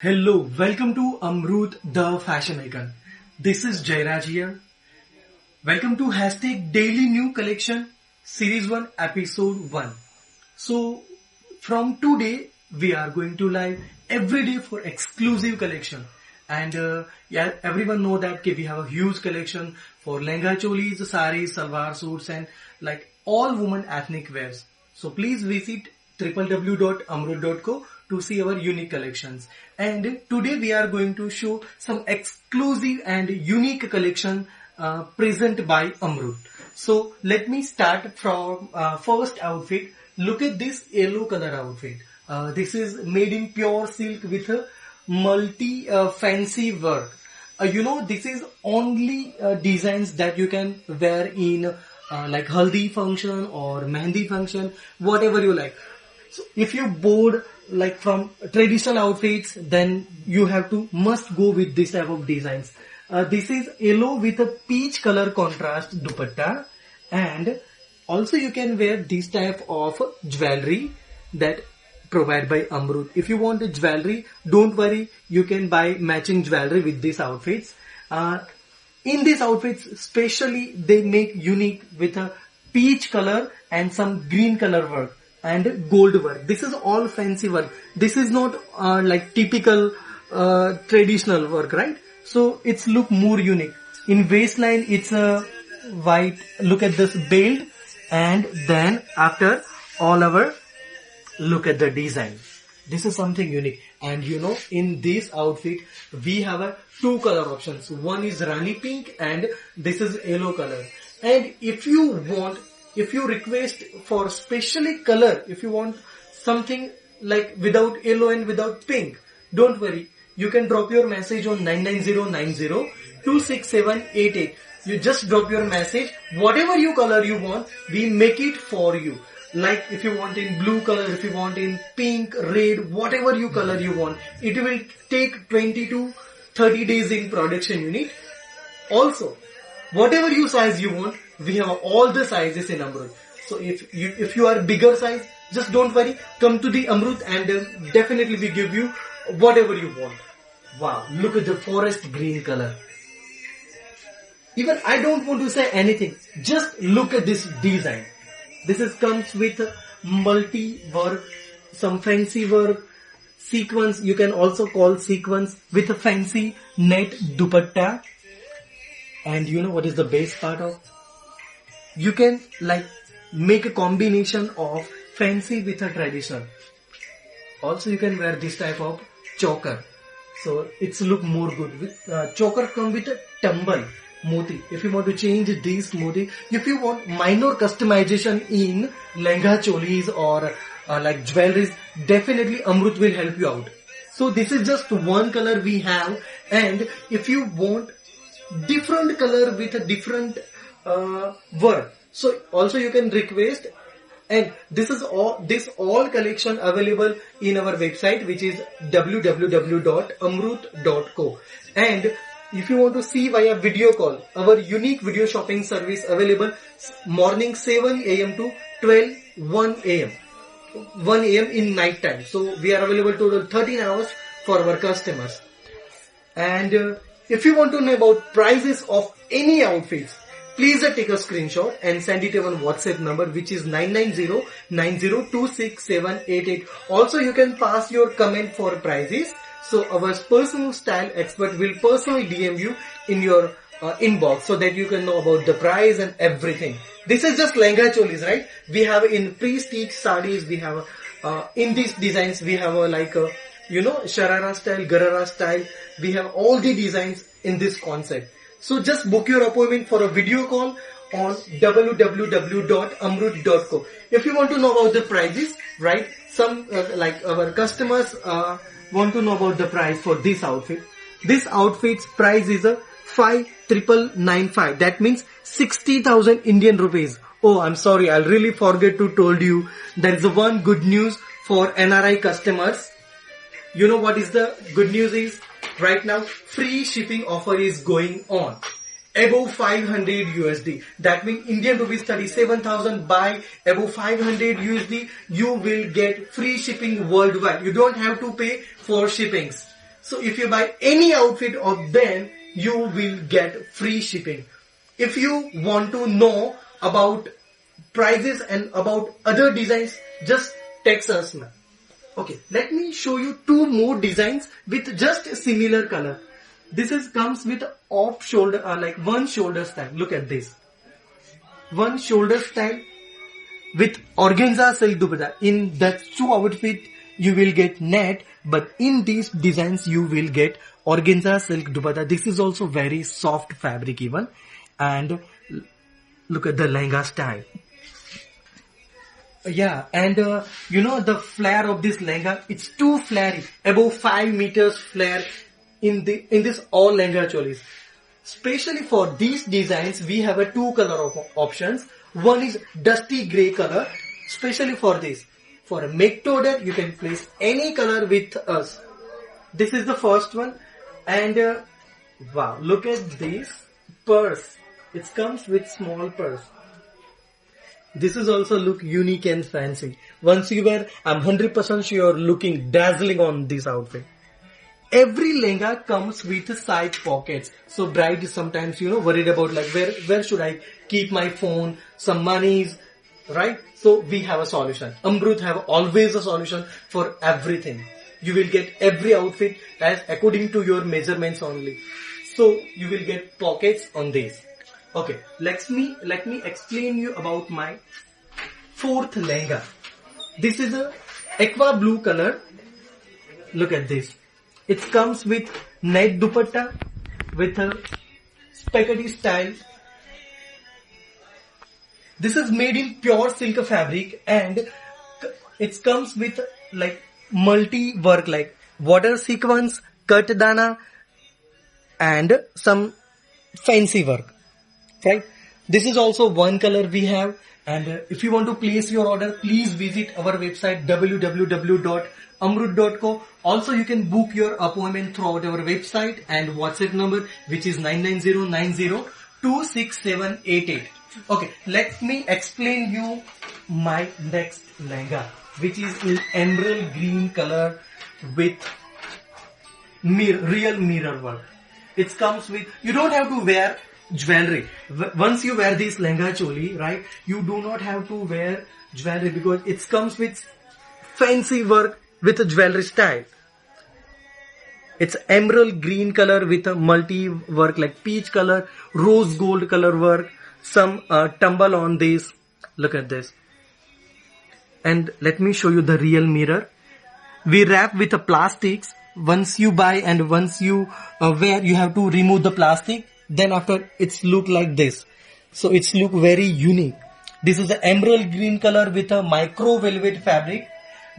Hello, welcome to Amrut the Fashion Icon. This is Jairaj here. Welcome to hashtag Daily New Collection Series 1 Episode 1. So from today we are going to live every day for exclusive collection. And everyone know that we have a huge collection for lehenga cholis, saris, salwar suits and like all women ethnic wears. So please visit www.amrut.co to see our unique collections. And today we are going to show some exclusive and unique collection present by Amrut. So let me start from first outfit. Look at this yellow color outfit. This is made in pure silk with a multi fancy work. This is only designs that you can wear in like haldi function or mehndi function, whatever you like. So if you bored like from traditional outfits, then you have to must go with this type of designs. This is yellow with a peach color contrast dupatta, and also you can wear this type of jewelry that provided by Amrut. If you want the jewelry, don't worry, you can buy matching jewelry with these outfits. In these outfits, especially they make unique with a peach color and some green color work and gold work. This is all fancy work. This is not like typical traditional work, right? So it's look more unique. In waistline, it's a white. Look at this belt, and then after all over, look at the design. This is something unique. And in this outfit, we have a two color options. One is Rani pink and this is yellow color. And if you request for specially color, if you want something like without yellow and without pink, don't worry. You can drop your message on 99090 26788. You just drop your message. Whatever you color you want, we make it for you. Like if you want in blue color, if you want in pink, red, whatever you color you want, it will take 20 to 30 days in production unit. Also, whatever you size you want, we have all the sizes in Amrut. So if you are bigger size, just don't worry, come to the Amrut and definitely we give you whatever you want. Wow, look at the forest green color. Even I don't want to say anything, just look at this design. This comes with multi work, some fancy work, sequence, you can also call sequence with a fancy net dupatta. And you know what is the best part of? You can like make a combination of fancy with a traditional. Also you can wear this type of choker. So it's look more good. With choker come with a tumble moti. If you want to change this moti, if you want minor customization in lehenga cholis or like jewelries, definitely Amrut will help you out. So this is just one color we have, and if you want different color with a different work, so also you can request. And this all collection available in our website, which is www.amrut.co. And if you want to see via video call, our unique video shopping service available morning 7 a.m. to 1 a.m. 1 a.m. in night time. So we are available total 13 hours for our customers. And if you want to know about prices of any outfits, please take a screenshot and send it on WhatsApp number, which is 99090267888. Also, you can pass your comment for prices. So our personal style expert will personally DM you in your inbox so that you can know about the price and everything. This is just lehenga cholis, right? We have in prestige sarees, we have in these designs, we have sharara style, garara style. We have all the designs in this concept. So just book your appointment for a video call on www.amrut.co. If you want to know about the prices, right? Some like our customers want to know about the price for this outfit. This outfit's price is a 5,995. That means 60,000 Indian rupees. Oh, I'm sorry, I'll really forget to told you. There is one good news for NRI customers. You know what is the good news is? Right now, free shipping offer is going on. Above 500 USD. That means Indian rupees 37,000 by above 500 USD. You will get free shipping worldwide. You don't have to pay for shippings. So if you buy any outfit of them, you will get free shipping. If you want to know about prices and about other designs, just text us now. Okay, let me show you two more designs with just similar color. This comes with off shoulder, like one shoulder style. Look at this. One shoulder style with organza silk dupatta. In that two outfit, you will get net, but in these designs, you will get organza silk dupatta. This is also very soft fabric even. And look at the lehenga style. Yeah, and you know the flare of this lehenga, it's too flary, above 5 meters flare in this all lehenga cholis. Especially for these designs, we have a two color options. One is dusty grey color, especially for this. For a make to order, you can place any color with us. This is the first one, and wow, look at this purse. It comes with small purse. This is also look unique and fancy. Once you wear, I'm 100% sure looking dazzling on this outfit. Every lehenga comes with side pockets. So bride is sometimes, worried about like where should I keep my phone, some monies, right? So we have a solution. Amrut have always a solution for everything. You will get every outfit as according to your measurements only. So you will get pockets on this. Okay, let me explain you about my fourth lehenga. This is a aqua blue color. Look at this. It comes with net dupatta with a spaghetti style. This is made in pure silk fabric and it comes with like multi work like water sequence, cut dana and some fancy work. Right? This is also one color we have, and if you want to place your order, please visit our website www.amrut.co. Also, you can book your appointment throughout our website and WhatsApp number, which is 99090268788. Okay, let me explain you my next lehenga, which is in emerald green color with real mirror work. It comes with, you don't have to wear jewelry. Once you wear this lehenga choli, right, you do not have to wear jewelry because it comes with fancy work with a jewelry style. It's emerald green color with a multi work like peach color, rose gold color work, some tumble on this. Look at this. And let me show you the real mirror. We wrap with a plastics. Once you buy and once you wear, you have to remove the plastic. Then after it's look like this. So it's look very unique. This is the emerald green color with a micro velvet fabric.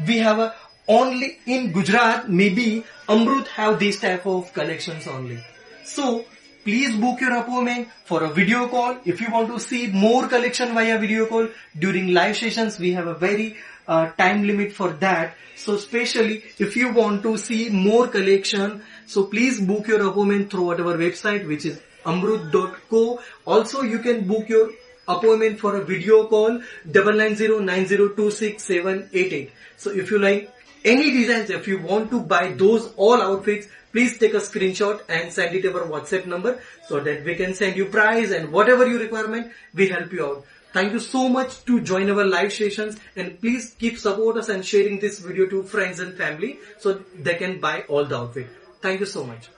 We have a only in Gujarat, maybe Amrut have these type of collections only. So please book your appointment for a video call. If you want to see more collection via video call during live sessions, we have a very time limit for that. So especially if you want to see more collection, so please book your appointment throughout our website, which is amrut.co. Also, you can book your appointment for a video call 9909026788. So if you like any designs, if you want to buy those all outfits, please take a screenshot and send it to our WhatsApp number so that we can send you price and whatever your requirement, we help you out. Thank you so much to join our live sessions, and please keep support us and sharing this video to friends and family so they can buy all the outfit. Thank you so much.